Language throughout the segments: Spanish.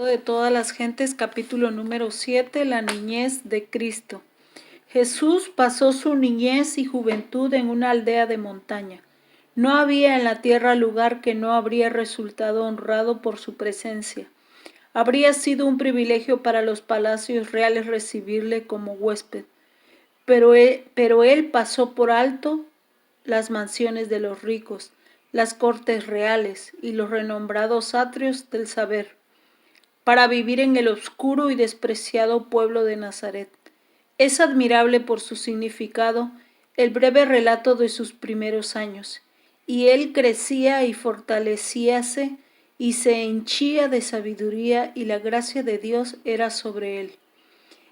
De todas las gentes, capítulo número 7, la niñez de Cristo. Jesús pasó su niñez y juventud en una aldea de montaña. No había en la tierra lugar que no habría resultado honrado por su presencia. Habría sido un privilegio para los palacios reales recibirle como huésped, pero él pasó por alto las mansiones de los ricos, las cortes reales y los renombrados atrios del saber, para vivir en el oscuro y despreciado pueblo de Nazaret. Es admirable por su significado el breve relato de sus primeros años, y él crecía y fortalecíase y se henchía de sabiduría, y la gracia de Dios era sobre él.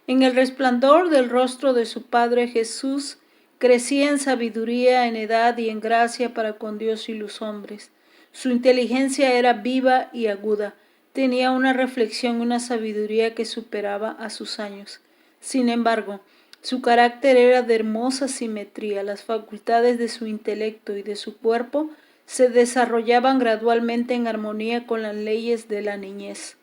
En el resplandor del rostro de su Padre Jesús crecía en sabiduría, en edad y en gracia para con Dios y los hombres. Su inteligencia era viva y aguda. Tenía una reflexión, una sabiduría que superaba a sus años. Sin embargo, su carácter era de hermosa simetría. Las facultades de su intelecto y de su cuerpo se desarrollaban gradualmente en armonía con las leyes de la niñez.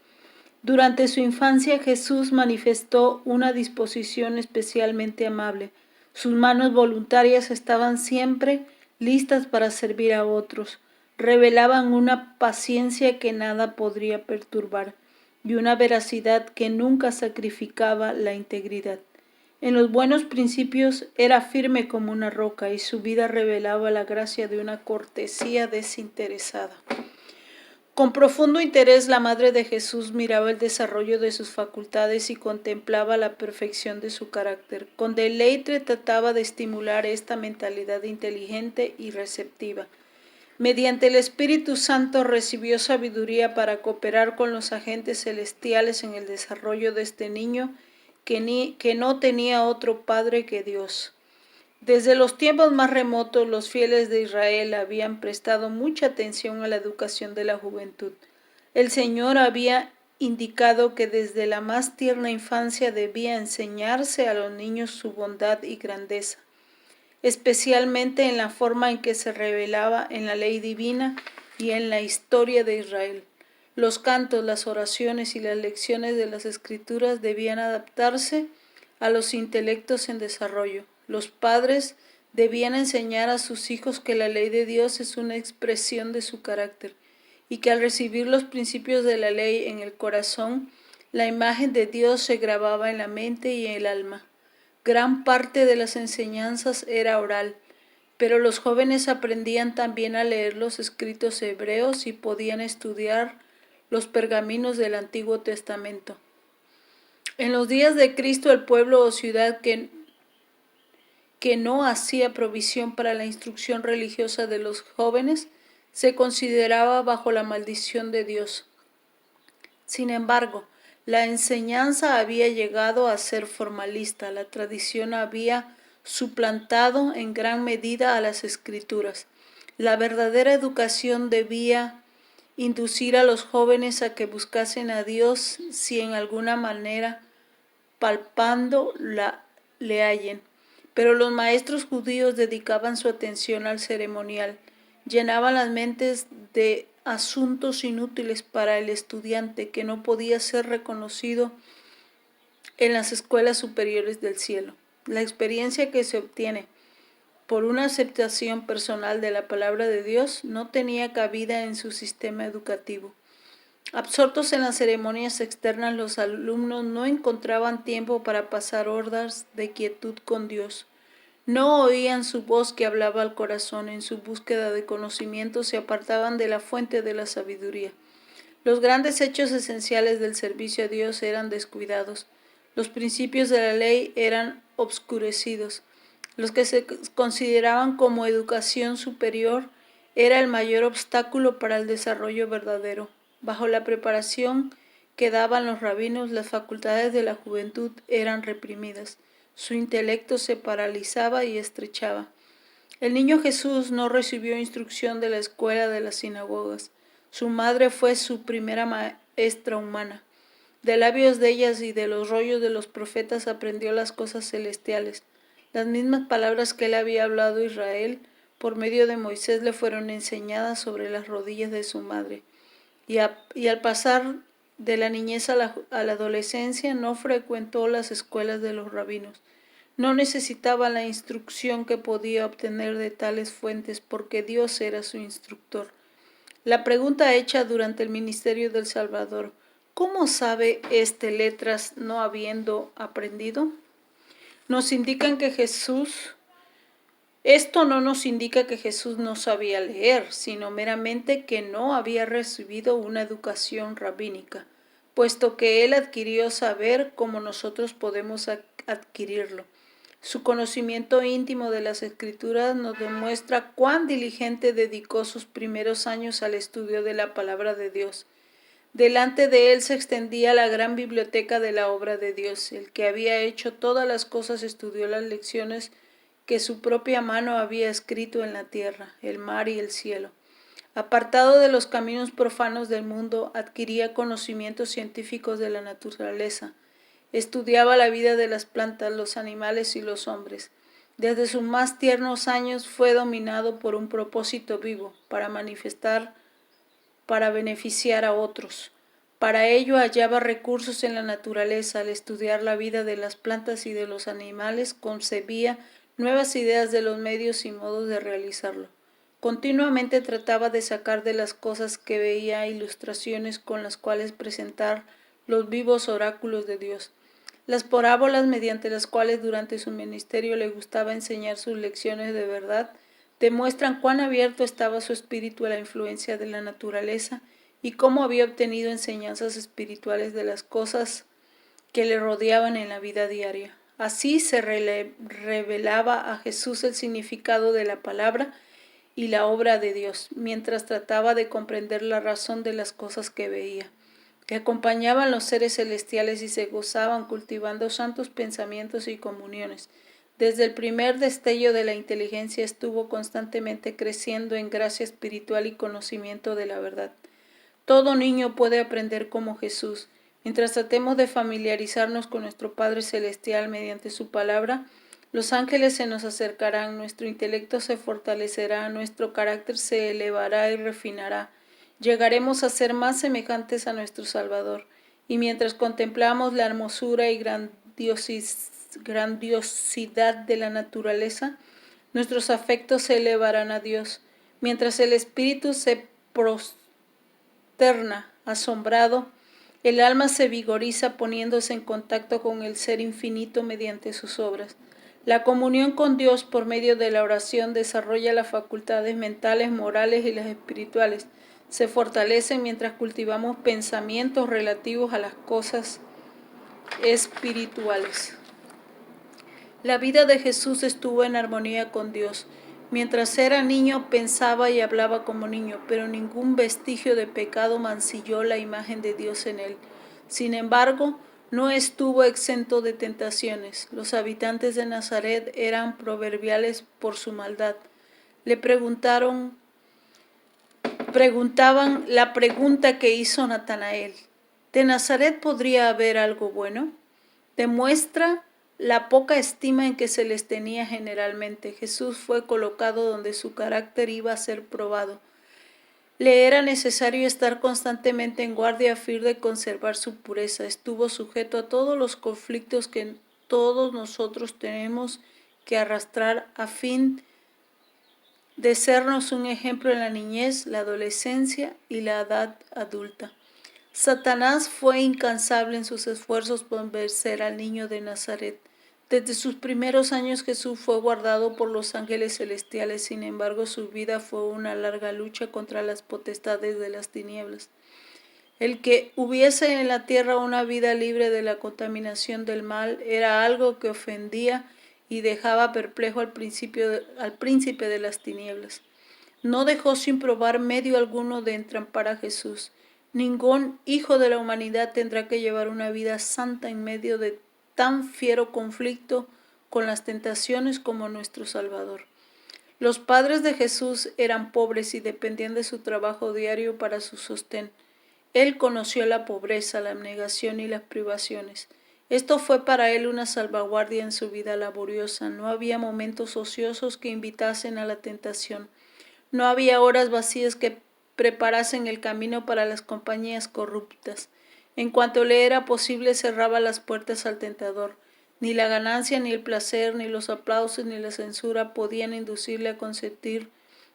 Durante su infancia, Jesús manifestó una disposición especialmente amable. Sus manos voluntarias estaban siempre listas para servir a otros. Revelaban una paciencia que nada podría perturbar y una veracidad que nunca sacrificaba la integridad. En los buenos principios era firme como una roca, y su vida revelaba la gracia de una cortesía desinteresada. Con profundo interés, la Madre de Jesús miraba el desarrollo de sus facultades y contemplaba la perfección de su carácter. Con deleite trataba de estimular esta mentalidad inteligente y receptiva. Mediante el Espíritu Santo recibió sabiduría para cooperar con los agentes celestiales en el desarrollo de este niño que no tenía otro padre que Dios. Desde los tiempos más remotos, los fieles de Israel habían prestado mucha atención a la educación de la juventud. El Señor había indicado que desde la más tierna infancia debía enseñarse a los niños su bondad y grandeza, especialmente en la forma en que se revelaba en la ley divina y en la historia de Israel. Los cantos, las oraciones y las lecciones de las Escrituras debían adaptarse a los intelectos en desarrollo. Los padres debían enseñar a sus hijos que la ley de Dios es una expresión de su carácter, y que al recibir los principios de la ley en el corazón, la imagen de Dios se grababa en la mente y en el alma. Gran parte de las enseñanzas era oral, pero los jóvenes aprendían también a leer los escritos hebreos y podían estudiar los pergaminos del Antiguo Testamento. En los días de Cristo, el pueblo o ciudad que no hacía provisión para la instrucción religiosa de los jóvenes se consideraba bajo la maldición de Dios. Sin embargo, la enseñanza había llegado a ser formalista. La tradición había suplantado en gran medida a las Escrituras. La verdadera educación debía inducir a los jóvenes a que buscasen a Dios si en alguna manera palpando le hallen. Pero los maestros judíos dedicaban su atención al ceremonial, llenaban las mentes de asuntos inútiles para el estudiante que no podía ser reconocido en las escuelas superiores del cielo. La experiencia que se obtiene por una aceptación personal de la palabra de Dios no tenía cabida en su sistema educativo. Absortos en las ceremonias externas, los alumnos no encontraban tiempo para pasar horas de quietud con Dios. No oían su voz que hablaba al corazón. En su búsqueda de conocimiento se apartaban de la fuente de la sabiduría. Los grandes hechos esenciales del servicio a Dios eran descuidados. Los principios de la ley eran obscurecidos. Los que se consideraban como educación superior era el mayor obstáculo para el desarrollo verdadero. Bajo la preparación que daban los rabinos, las facultades de la juventud eran reprimidas. Su intelecto se paralizaba y estrechaba. El niño Jesús no recibió instrucción de la escuela de las sinagogas. Su madre fue su primera maestra humana. De labios de ellas y de los rollos de los profetas aprendió las cosas celestiales. Las mismas palabras que él había hablado a Israel por medio de Moisés le fueron enseñadas sobre las rodillas de su madre. Y al pasar De la niñez a la adolescencia no frecuentó las escuelas de los rabinos. No necesitaba la instrucción que podía obtener de tales fuentes porque Dios era su instructor. La pregunta hecha durante el ministerio del Salvador: ¿cómo sabe este letras no habiendo aprendido? Nos indican que esto no nos indica que Jesús no sabía leer, sino meramente que no había recibido una educación rabínica, puesto que él adquirió saber como nosotros podemos adquirirlo. Su conocimiento íntimo de las Escrituras nos demuestra cuán diligente dedicó sus primeros años al estudio de la palabra de Dios. Delante de él se extendía la gran biblioteca de la obra de Dios. El que había hecho todas las cosas estudió las lecciones que su propia mano había escrito en la tierra, el mar y el cielo. Apartado de los caminos profanos del mundo, adquiría conocimientos científicos de la naturaleza. Estudiaba la vida de las plantas, los animales y los hombres. Desde sus más tiernos años fue dominado por un propósito vivo, para beneficiar a otros. Para ello hallaba recursos en la naturaleza. Al estudiar la vida de las plantas y de los animales, concebía nuevas ideas de los medios y modos de realizarlo. Continuamente trataba de sacar de las cosas que veía ilustraciones con las cuales presentar los vivos oráculos de Dios. Las parábolas mediante las cuales durante su ministerio le gustaba enseñar sus lecciones de verdad demuestran cuán abierto estaba su espíritu a la influencia de la naturaleza y cómo había obtenido enseñanzas espirituales de las cosas que le rodeaban en la vida diaria. Así se revelaba a Jesús el significado de la palabra y la obra de Dios, mientras trataba de comprender la razón de las cosas que veía. Le acompañaban los seres celestiales y se gozaban cultivando santos pensamientos y comuniones. Desde el primer destello de la inteligencia estuvo constantemente creciendo en gracia espiritual y conocimiento de la verdad. Todo niño puede aprender como Jesús. Mientras tratemos de familiarizarnos con nuestro Padre Celestial mediante su palabra, los ángeles se nos acercarán, nuestro intelecto se fortalecerá, nuestro carácter se elevará y refinará. Llegaremos a ser más semejantes a nuestro Salvador. Y mientras contemplamos la hermosura y grandiosidad de la naturaleza, nuestros afectos se elevarán a Dios. Mientras el espíritu se prosterna, asombrado, el alma se vigoriza poniéndose en contacto con el Ser Infinito mediante sus obras. La comunión con Dios por medio de la oración desarrolla las facultades mentales, morales y las espirituales. Se fortalecen mientras cultivamos pensamientos relativos a las cosas espirituales. La vida de Jesús estuvo en armonía con Dios. Mientras era niño pensaba y hablaba como niño, pero ningún vestigio de pecado mancilló la imagen de Dios en él. Sin embargo, no estuvo exento de tentaciones. Los habitantes de Nazaret eran proverbiales por su maldad. Le preguntaban la pregunta que hizo Natanael: ¿de Nazaret podría haber algo bueno? Demuestra la poca estima en que se les tenía generalmente. Jesús fue colocado donde su carácter iba a ser probado. Le era necesario estar constantemente en guardia a fin de conservar su pureza. Estuvo sujeto a todos los conflictos que todos nosotros tenemos que arrastrar a fin de sernos un ejemplo en la niñez, la adolescencia y la edad adulta. Satanás fue incansable en sus esfuerzos por vencer al niño de Nazaret. Desde sus primeros años Jesús fue guardado por los ángeles celestiales, sin embargo su vida fue una larga lucha contra las potestades de las tinieblas. El que hubiese en la tierra una vida libre de la contaminación del mal era algo que ofendía y dejaba perplejo al príncipe de las tinieblas. No dejó sin probar medio alguno de entrampar a Jesús. Ningún hijo de la humanidad tendrá que llevar una vida santa en medio de tan fiero conflicto con las tentaciones como nuestro Salvador. Los padres de Jesús eran pobres y dependían de su trabajo diario para su sostén. Él conoció la pobreza, la abnegación y las privaciones. Esto fue para él una salvaguardia en su vida laboriosa. No había momentos ociosos que invitasen a la tentación. No había horas vacías que preparasen el camino para las compañías corruptas. En cuanto le era posible, cerraba las puertas al tentador. Ni la ganancia, ni el placer, ni los aplausos, ni la censura podían inducirle a consentir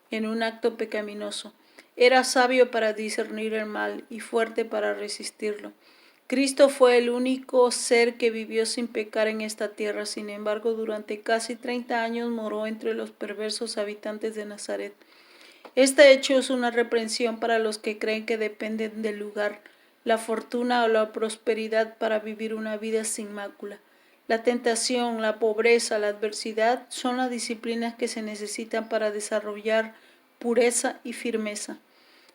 en un acto pecaminoso. Era sabio para discernir el mal y fuerte para resistirlo. Cristo fue el único ser que vivió sin pecar en esta tierra. Sin embargo, durante casi 30 años moró entre los perversos habitantes de Nazaret. Este hecho es una reprensión para los que creen que dependen del lugar, la fortuna o la prosperidad para vivir una vida sin mácula. La tentación, la pobreza, la adversidad son las disciplinas que se necesitan para desarrollar pureza y firmeza.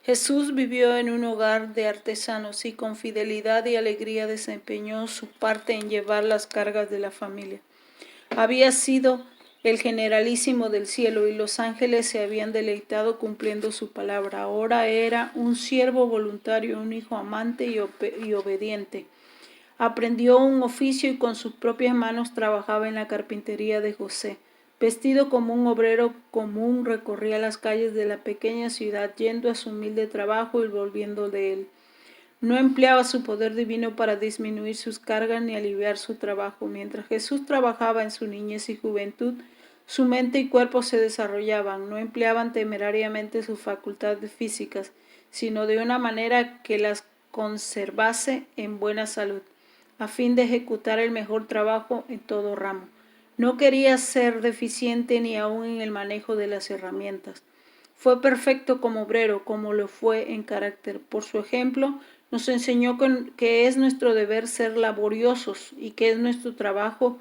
Jesús vivió en un hogar de artesanos y con fidelidad y alegría desempeñó su parte en llevar las cargas de la familia. Había sido el generalísimo del cielo y los ángeles se habían deleitado cumpliendo su palabra. Ahora era un siervo voluntario, un hijo amante y obediente. Aprendió un oficio y con sus propias manos trabajaba en la carpintería de José. Vestido como un obrero común, recorría las calles de la pequeña ciudad, yendo a su humilde trabajo y volviendo de él. No empleaba su poder divino para disminuir sus cargas ni aliviar su trabajo. Mientras Jesús trabajaba en su niñez y juventud, su mente y cuerpo se desarrollaban, no empleaban temerariamente sus facultades físicas, sino de una manera que las conservase en buena salud, a fin de ejecutar el mejor trabajo en todo ramo. No quería ser deficiente ni aun en el manejo de las herramientas. Fue perfecto como obrero, como lo fue en carácter. Por su ejemplo, nos enseñó que es nuestro deber ser laboriosos y que es nuestro trabajo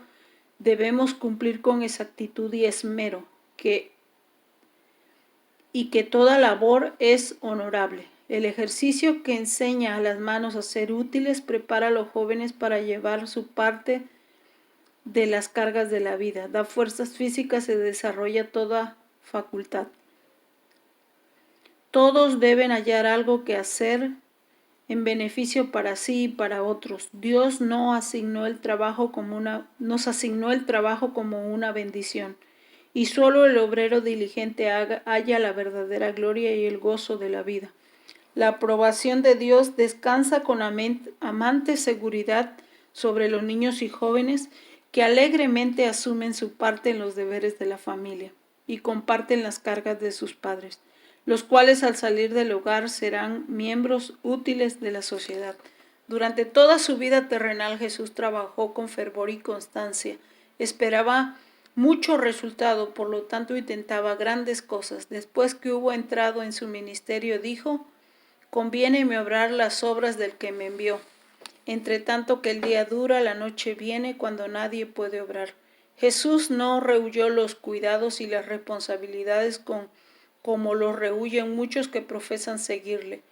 debemos cumplir con exactitud y esmero, y que toda labor es honorable. El ejercicio que enseña a las manos a ser útiles prepara a los jóvenes para llevar su parte de las cargas de la vida, da fuerzas físicas y desarrolla toda facultad. Todos deben hallar algo que hacer en beneficio para sí y para otros. Dios nos asignó el trabajo como una bendición, y solo el obrero diligente halla la verdadera gloria y el gozo de la vida. La aprobación de Dios descansa con amante seguridad sobre los niños y jóvenes que alegremente asumen su parte en los deberes de la familia y comparten las cargas de sus padres, los cuales al salir del hogar serán miembros útiles de la sociedad. Durante toda su vida terrenal Jesús trabajó con fervor y constancia, esperaba mucho resultado, por lo tanto intentaba grandes cosas. Después que hubo entrado en su ministerio dijo: conviéneme obrar las obras del que me envió. Entre tanto que el día dura, la noche viene cuando nadie puede obrar. Jesús no rehuyó los cuidados y las responsabilidades como los rehuyen muchos que profesan seguirle.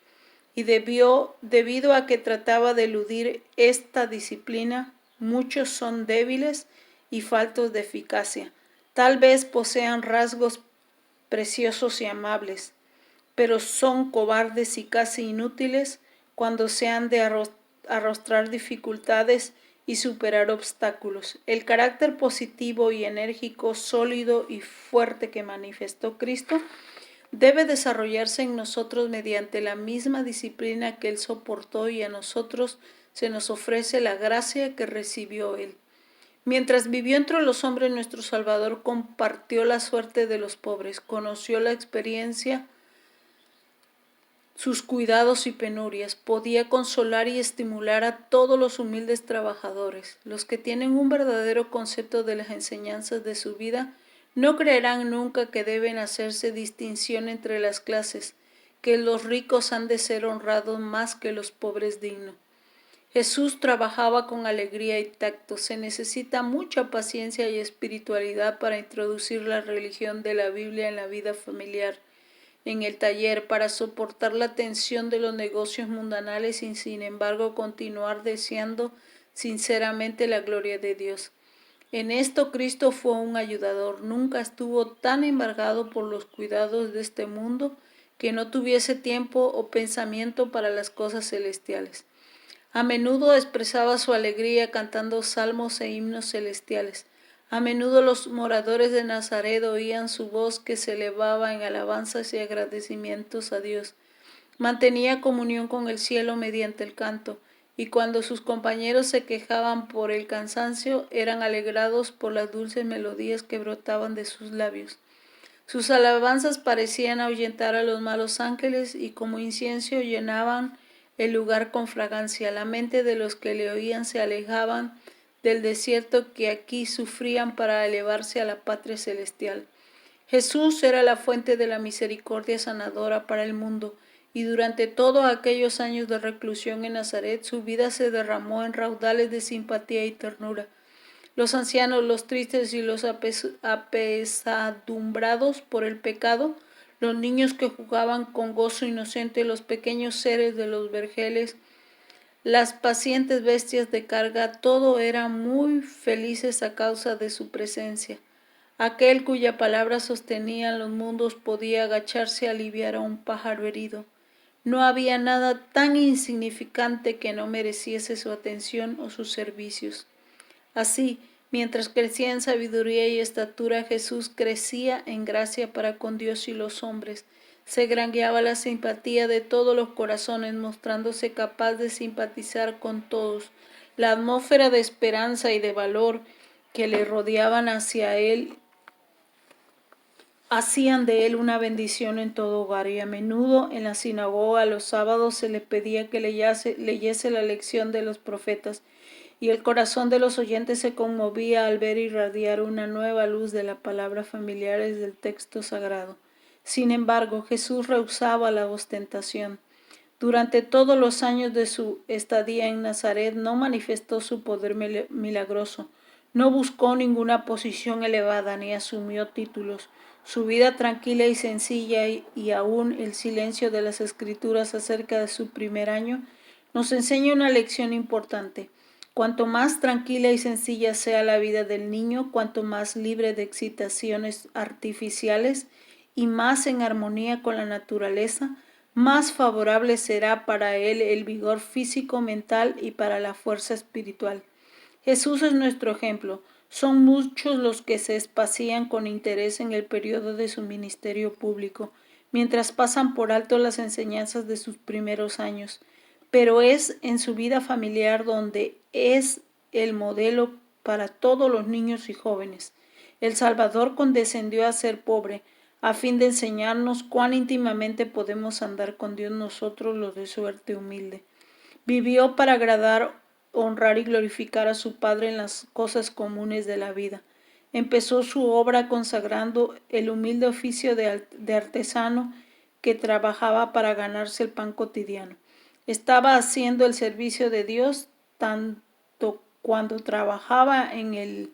Y debido a que trataba de eludir esta disciplina, muchos son débiles y faltos de eficacia. Tal vez posean rasgos preciosos y amables, pero son cobardes y casi inútiles cuando se han de arrostrar dificultades y superar obstáculos. El carácter positivo y enérgico, sólido y fuerte que manifestó Cristo debe desarrollarse en nosotros mediante la misma disciplina que Él soportó, y a nosotros se nos ofrece la gracia que recibió Él. Mientras vivió entre los hombres, nuestro Salvador compartió la suerte de los pobres, conoció la experiencia, sus cuidados y penurias, podía consolar y estimular a todos los humildes trabajadores. Los que tienen un verdadero concepto de las enseñanzas de su vida no creerán nunca que deben hacerse distinción entre las clases, que los ricos han de ser honrados más que los pobres dignos. Jesús trabajaba con alegría y tacto. Se necesita mucha paciencia y espiritualidad para introducir la religión de la Biblia en la vida familiar, en el taller, para soportar la tensión de los negocios mundanales y sin embargo continuar deseando sinceramente la gloria de Dios. En esto Cristo fue un ayudador, nunca estuvo tan embargado por los cuidados de este mundo que no tuviese tiempo o pensamiento para las cosas celestiales. A menudo expresaba su alegría cantando salmos e himnos celestiales. A menudo los moradores de Nazaret oían su voz que se elevaba en alabanzas y agradecimientos a Dios. Mantenía comunión con el cielo mediante el canto, y cuando sus compañeros se quejaban por el cansancio, eran alegrados por las dulces melodías que brotaban de sus labios. Sus alabanzas parecían ahuyentar a los malos ángeles y como incienso llenaban el lugar con fragancia. La mente de los que le oían se alejaban del desierto que aquí sufrían para elevarse a la patria celestial. Jesús era la fuente de la misericordia sanadora para el mundo, y durante todos aquellos años de reclusión en Nazaret, su vida se derramó en raudales de simpatía y ternura. Los ancianos, los tristes y los apesadumbrados por el pecado, los niños que jugaban con gozo inocente, los pequeños seres de los vergeles, las pacientes bestias de carga, todo eran muy felices a causa de su presencia. Aquel cuya palabra sostenían los mundos podía agacharse a aliviar a un pájaro herido. No había nada tan insignificante que no mereciese su atención o sus servicios. Así, mientras crecía en sabiduría y estatura, Jesús crecía en gracia para con Dios y los hombres. Se granjeaba la simpatía de todos los corazones, mostrándose capaz de simpatizar con todos. La atmósfera de esperanza y de valor que le rodeaban hacia él hacían de él una bendición en todo hogar, y a menudo en la sinagoga los sábados se le pedía que leyese la lección de los profetas, y el corazón de los oyentes se conmovía al ver irradiar una nueva luz de la palabra familiares del texto sagrado. Sin embargo, Jesús rehusaba la ostentación. Durante todos los años de su estadía en Nazaret no manifestó su poder milagroso, no buscó ninguna posición elevada ni asumió títulos. Su vida tranquila y sencilla y aún el silencio de las Escrituras acerca de su primer año nos enseña una lección importante. Cuanto más tranquila y sencilla sea la vida del niño, cuanto más libre de excitaciones artificiales y más en armonía con la naturaleza, más favorable será para él el vigor físico, mental y para la fuerza espiritual. Jesús es nuestro ejemplo. Son muchos los que se espacían con interés en el periodo de su ministerio público, mientras pasan por alto las enseñanzas de sus primeros años. Pero es en su vida familiar donde es el modelo para todos los niños y jóvenes. El Salvador condescendió a ser pobre, a fin de enseñarnos cuán íntimamente podemos andar con Dios nosotros los de suerte humilde. Vivió para agradar, honrar y glorificar a su Padre en las cosas comunes de la vida. Empezó su obra consagrando el humilde oficio de artesano que trabajaba para ganarse el pan cotidiano. Estaba haciendo el servicio de Dios tanto cuando trabajaba en el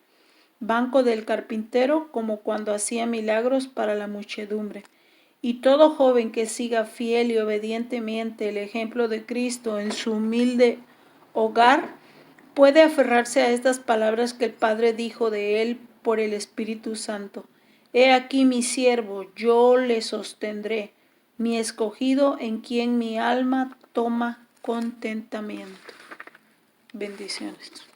banco del carpintero como cuando hacía milagros para la muchedumbre. Y todo joven que siga fiel y obedientemente el ejemplo de Cristo en su humilde hogar puede aferrarse a estas palabras que el Padre dijo de él por el Espíritu Santo. He aquí mi siervo, yo le sostendré, mi escogido en quien mi alma toma contentamiento. Bendiciones.